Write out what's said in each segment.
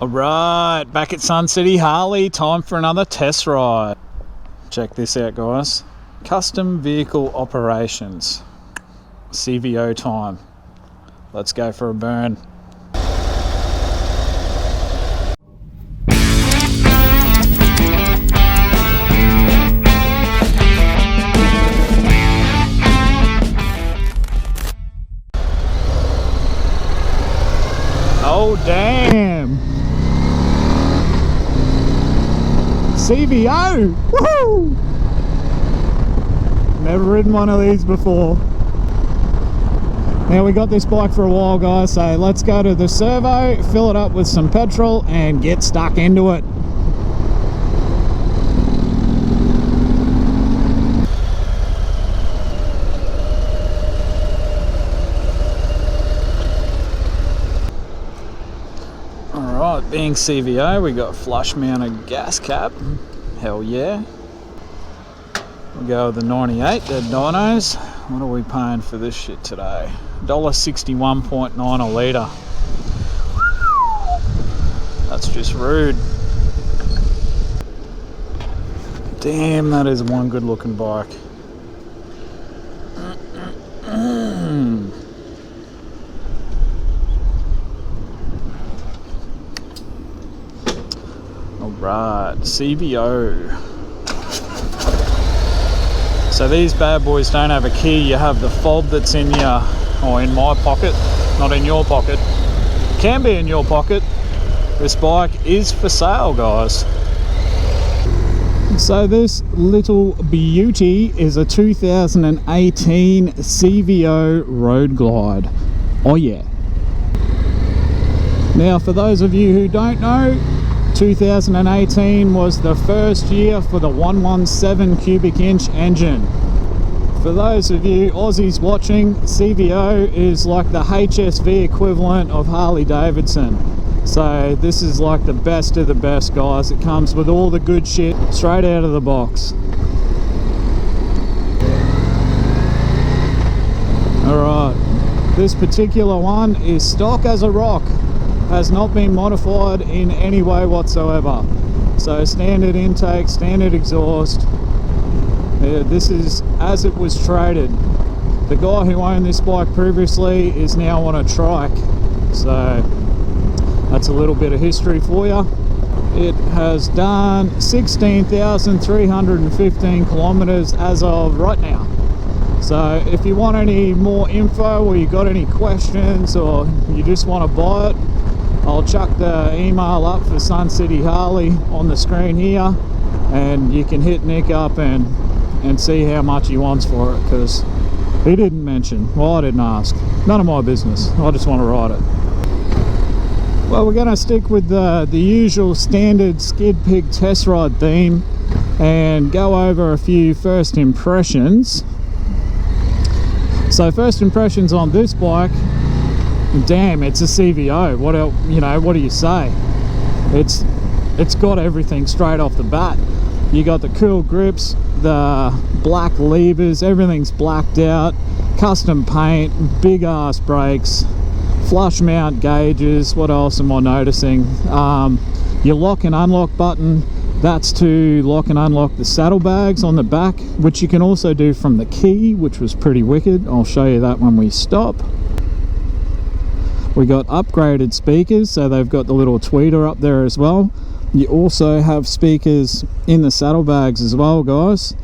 Alright, back at Sun City Harley, time for another test ride. Check this out, guys. Custom Vehicle Operations. CVO time. Let's go for a burn. Oh damn! CVO! Woohoo! Never ridden one of these before. Now we got this bike for a while, guys, so let's go to the servo, fill it up with some petrol and get stuck into it. Alright, being CVO, we got flush mounted gas cap. Hell yeah. We'll go with the 98 dead dynos. What are we paying for this shit today? $1.61.9 a litre. That's just rude. Damn, that is one good looking bike. Alright, CVO. So these bad boys don't have a key, you have the fob that's in your, or in my pocket, not in your pocket. Can be in your pocket. This bike is for sale, guys. So this little beauty is a 2018 CVO Road Glide. Oh yeah. Now for those of you who don't know, 2018 was the first year for the 117 cubic inch engine. For those of you Aussies watching, CVO is like the HSV equivalent of Harley Davidson. So this is like the best of the best, guys. It comes with all the good shit straight out of the box. Alright, this particular one is stock as a rock. Has not been modified in any way whatsoever. So standard intake, standard exhaust. This is as it was traded. The guy who owned this bike previously is now on a trike. So that's a little bit of history for you. It has done 16,315 kilometers as of right now. So if you want any more info, or you got any questions, or you just want to buy it, I'll chuck the email up for Sun City Harley on the screen here, and you can hit Nick up and see how much he wants for it, because he didn't mention. Well, I didn't ask. None of my business. I just want to ride it. Well, we're going to stick with the usual standard SkidPig test ride theme and go over a few first impressions. So first impressions on this bike. Damn, it's a CVO. What else, you know, what do you say? It's got everything straight off the bat. You got the cool grips, the black levers, everything's blacked out, custom paint, big ass brakes, flush mount gauges. What else am I noticing? Your lock and unlock button, that's to lock and unlock the saddlebags on the back, which you can also do from the key, which was pretty wicked. I'll show you that when we stop. We got upgraded speakers, so they've got the little tweeter up there as well. You also have speakers in the saddlebags as well, guys.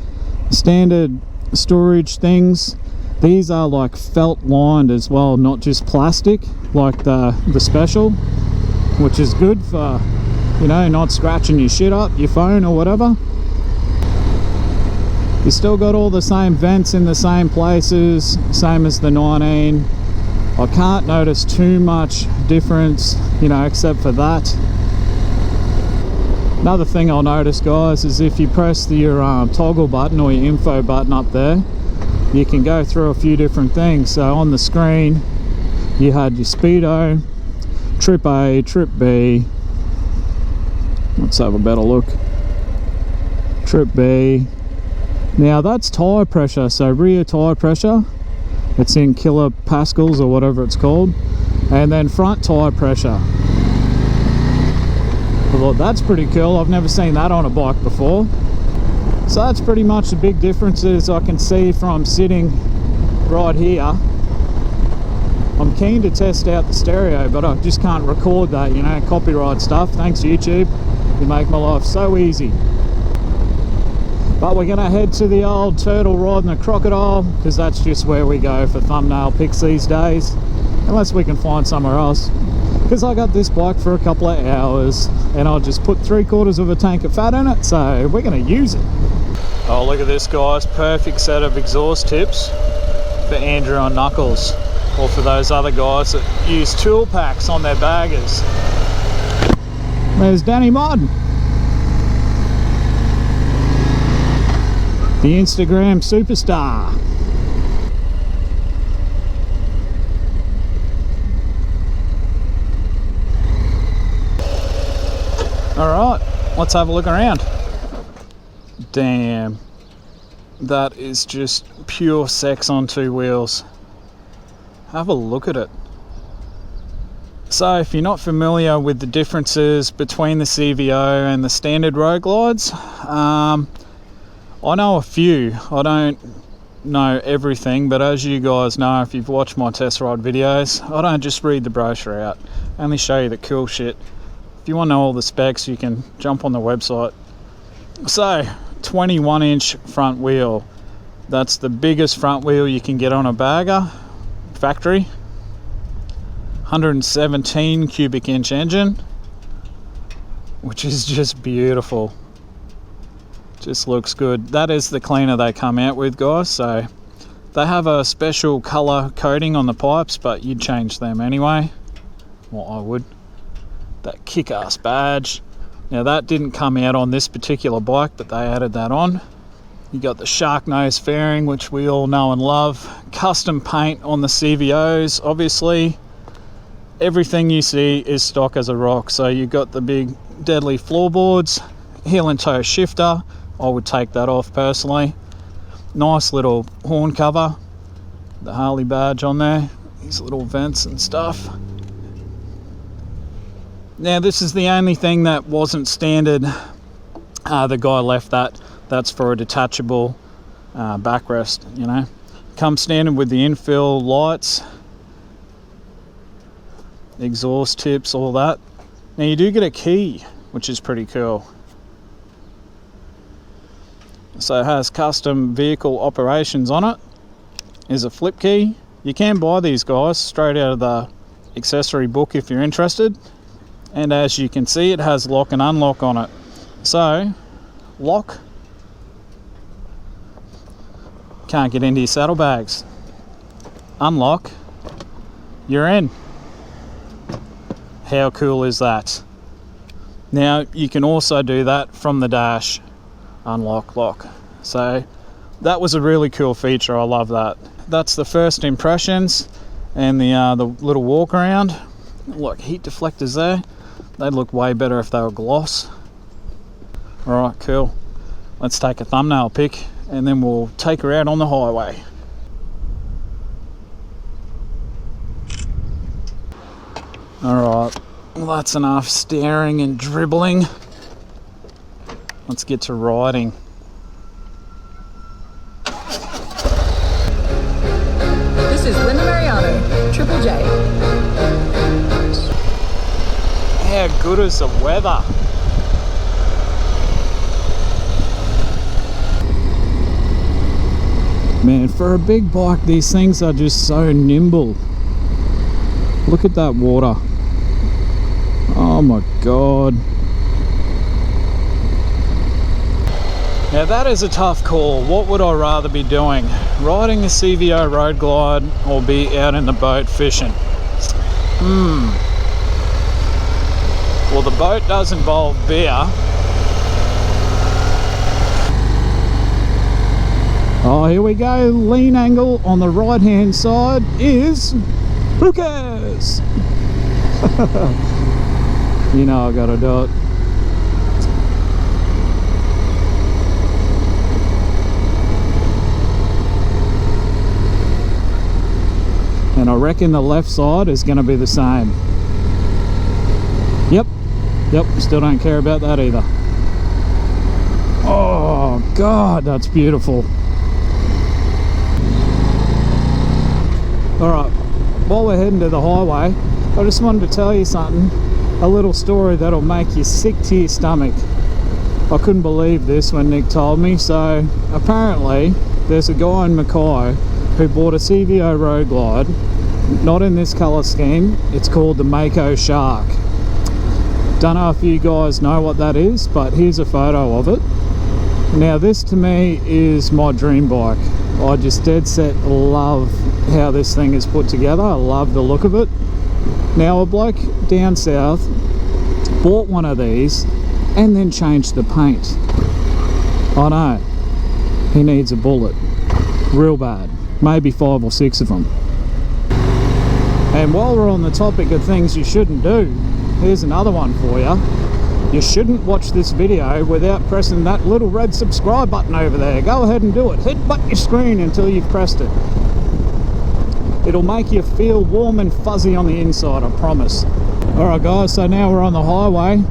Standard storage things. These are like felt lined as well, not just plastic like the special, which is good for, you know, not scratching your shit up, your phone or whatever. You still got all the same vents in the same places, same as the 19. I can't notice too much difference, you know, except for that. Another thing I'll notice, guys, is if you press your toggle button or your info button up there, you can go through a few different things. So on the screen, you had your speedo, trip A, trip B. Let's have a better look. Trip B. Now that's tire pressure, so rear tire pressure. It's in kilopascals or whatever it's called. And then front tire pressure. Well, that's pretty cool. I've never seen that on a bike before. So that's pretty much the big differences I can see from sitting right here. I'm keen to test out the stereo, but I just can't record that, you know, copyright stuff. Thanks YouTube, you make my life so easy. But we're gonna head to the old turtle riding the crocodile, because that's just where we go for thumbnail pics these days, unless we can find somewhere else. Because I got this bike for a couple of hours and I'll just put 3/4 of a tank of fat in it, so we're gonna use it. Oh, look at this, guys. Perfect set of exhaust tips for Andrew and Knuckles, or for those other guys that use tool packs on their baggers. There's Danny Mod, the Instagram superstar. Alright, let's have a look around. Damn, that is just pure sex on two wheels. Have a look at it. So if you're not familiar with the differences between the CVO and the standard road glides, I know a few. I don't know everything, but as you guys know, if you've watched my test ride videos, I don't just read the brochure out. I only show you the cool shit. If you want to know all the specs, you can jump on the website. So 21-inch front wheel. That's the biggest front wheel you can get on a bagger, factory. 117 cubic inch engine, which is just beautiful. Just looks good. That is the cleaner they come out with, guys. So they have a special color coating on the pipes, but you'd change them anyway. Well, I would. That kick-ass badge. Now that didn't come out on this particular bike, but they added that on. You got the shark nose fairing, which we all know and love. Custom paint on the CVOs, obviously. Everything you see is stock as a rock. So you got the big deadly floorboards, heel and toe shifter. I would take that off personally. Nice little horn cover, the Harley badge on there, these little vents and stuff. Now this is the only thing that wasn't standard. The guy left that. That's for a detachable backrest, you know. Comes standard with the infill lights, exhaust tips, all that. Now you do get a key, which is pretty cool. So it has custom vehicle operations on it. Is a flip key. You can buy these guys straight out of the accessory book if you're interested. And as you can see, it has lock and unlock on it. So, lock, can't get into your saddlebags. Unlock, you're in. How cool is that? Now, you can also do that from the dash. Unlock, lock. So, that was a really cool feature. I love that. That's the first impressions and the little walk around. Look, heat deflectors there. They'd look way better if they were gloss. Alright, cool. Let's take a thumbnail pic and then we'll take her out on the highway. Alright, well that's enough staring and dribbling. Let's get to riding. This is Linda Mariano, Triple J. How good is the weather? Man, for a big bike, these things are just so nimble. Look at that water. Oh my God. Now that is a tough call. What would I rather be doing? Riding a CVO road glide or be out in the boat fishing? Well, the boat does involve beer. Oh, here we go. Lean angle on the right hand side is who cares? You know I gotta do it. And I reckon the left side is gonna be the same. Yep, Yep, still don't care about that either. Oh God, that's beautiful. Alright, while we're heading to the highway, I just wanted to tell you something, a little story that'll make you sick to your stomach. I couldn't believe this when Nick told me. So apparently there's a guy in Mackay who bought a CVO road glide, not in this colour scheme. It's called the MOTO Shark. Don't know if you guys know what that is, but here's a photo of it. Now this to me is my dream bike. I just dead set love how this thing is put together. I love the look of it. Now a bloke down south bought one of these and then changed the paint. I know, he needs a bullet real bad, maybe 5 or 6 of them. And while we're on the topic of things you shouldn't do, here's another one for you. You shouldn't watch this video without pressing that little red subscribe button over there. Go ahead and do it. Hit but your screen until you've pressed it. It'll make you feel warm and fuzzy on the inside, I promise. Alright guys, so now we're on the highway.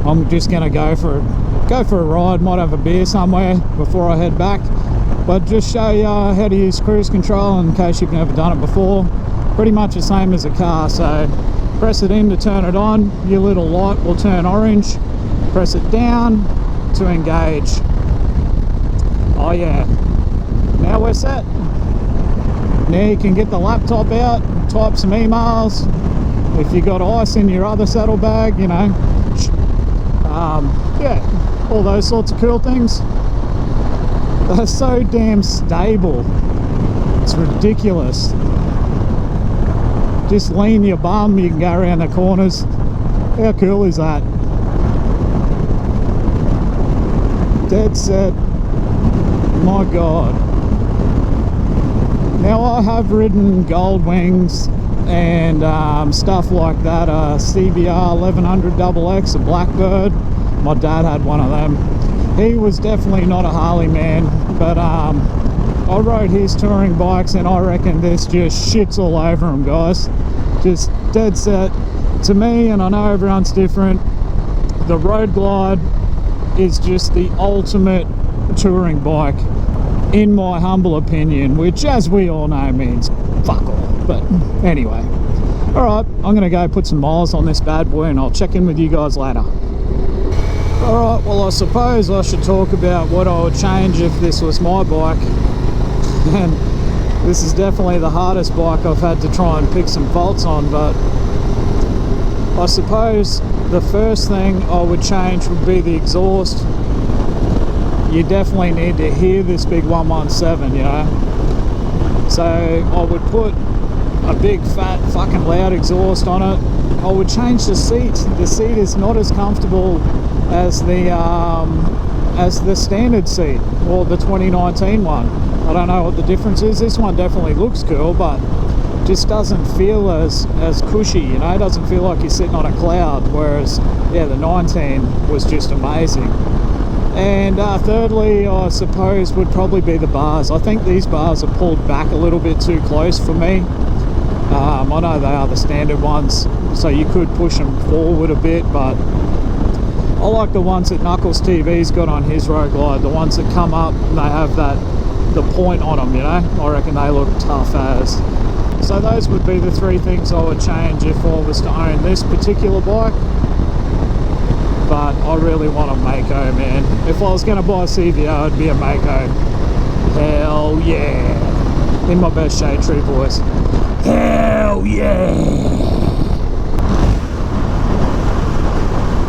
I'm just gonna go for a ride, might have a beer somewhere before I head back. But just show you how to use cruise control in case you've never done it before. Pretty much the same as a car, so press it in to turn it on, your little light will turn orange. Press it down to engage. Oh yeah, now we're set. Now you can get the laptop out, type some emails. If you got ice in your other saddlebag, you know, yeah, all those sorts of cool things. They're so damn stable, it's ridiculous. Just lean your bum, you can go around the corners. How cool is that? Dead set. My God. Now I have ridden Gold Wings and stuff like that, CBR 1100 XX, a Blackbird. My dad had one of them. He was definitely not a Harley man, but I rode his touring bikes and I reckon this just shits all over him, guys. Just dead set. To me, and I know everyone's different, the Road Glide is just the ultimate touring bike, in my humble opinion, which, as we all know, means fuck all. But anyway, alright, I'm gonna go put some miles on this bad boy and I'll check in with you guys later. Alright, well I suppose I should talk about what I would change if this was my bike. And this is definitely the hardest bike I've had to try and pick some faults on, but I suppose the first thing I would change would be the exhaust. You definitely need to hear this big 117, you know. So I would put a big fat fucking loud exhaust on it. I would change the seat. The seat is not as comfortable as the standard seat, or the 2019 one. I don't know what the difference is. This one definitely looks cool, but just doesn't feel as cushy, you know. It doesn't feel like you're sitting on a cloud, whereas yeah, the 19 was just amazing. And thirdly, I suppose, would probably be the bars. I think these bars are pulled back a little bit too close for me. I know they are the standard ones, so you could push them forward a bit, but I like the ones that Knuckles TV's got on his Road Glide, the ones that come up and they have the point on them, you know. I reckon they look tough as. So those would be the 3 things I would change if I was to own this particular bike. But I really want a MOTO, man. If I was going to buy a CVO, it'd be a MOTO. Hell yeah. In my best shade tree voice. Hell yeah.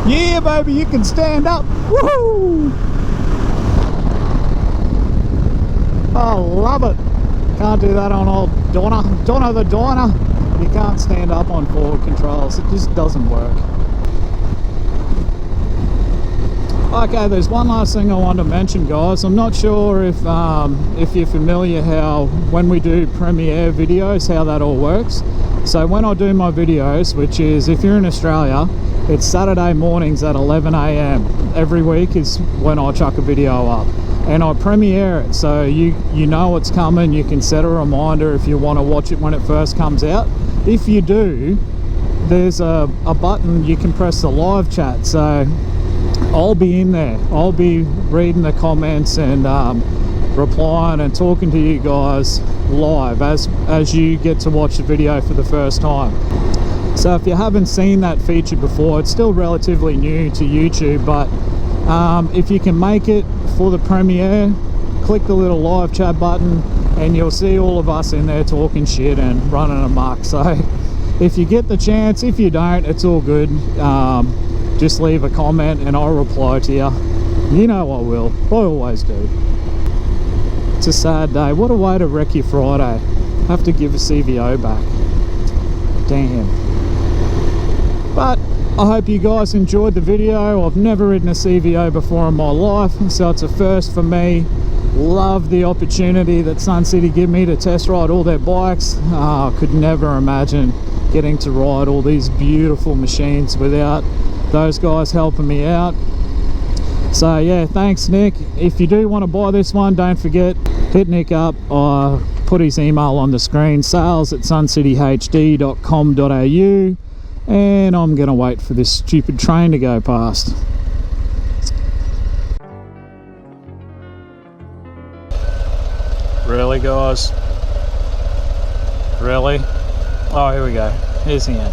Yeah, baby, you can stand up. Woohoo! I love it. Can't do that on old Donna the Diner. You can't stand up on forward controls. It just doesn't work. Okay, there's one last thing I want to mention, guys. I'm not sure if you're familiar how when we do premiere videos, how that all works. So when I do my videos, which is, if you're in Australia, it's Saturday mornings at 11 AM. Every week is when I chuck a video up. And I premiere it, so you know what's coming. You can set a reminder if you want to watch it when it first comes out. If you do, there's a button you can press the live chat, so I'll be in there. I'll be reading the comments and replying and talking to you guys live as you get to watch the video for the first time. So if you haven't seen that feature before, it's still relatively new to YouTube, but if you can make it for the premiere, click the little live chat button and you'll see all of us in there talking shit and running amok. So if you get the chance, if you don't, it's all good. Just leave a comment and I'll reply to you. You know I will. I always do. It's a sad day. What a way to wreck your Friday. Have to give a CVO back. Damn. But I hope you guys enjoyed the video. I've never ridden a CVO before in my life, so it's a first for me. Love the opportunity that Sun City give me to test ride all their bikes. I could never imagine getting to ride all these beautiful machines without those guys helping me out. So yeah, thanks Nick. If you do want to buy this one, don't forget, hit Nick up. I put his email on the screen, sales@suncityhd.com.au, and I'm gonna wait for this stupid train to go past. Really guys? Really? Oh, here we go. Here's the end.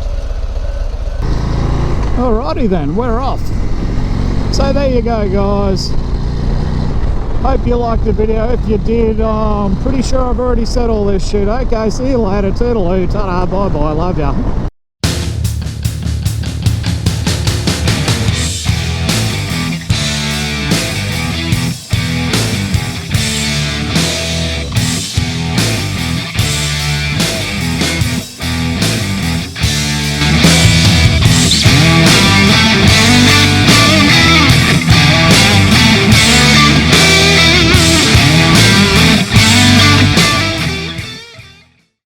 Alrighty then, we're off. So there you go guys. Hope you liked the video. If you did, I'm pretty sure I've already said all this shit. Okay, see you later. Toodaloo. Ta-da, bye-bye. Love ya.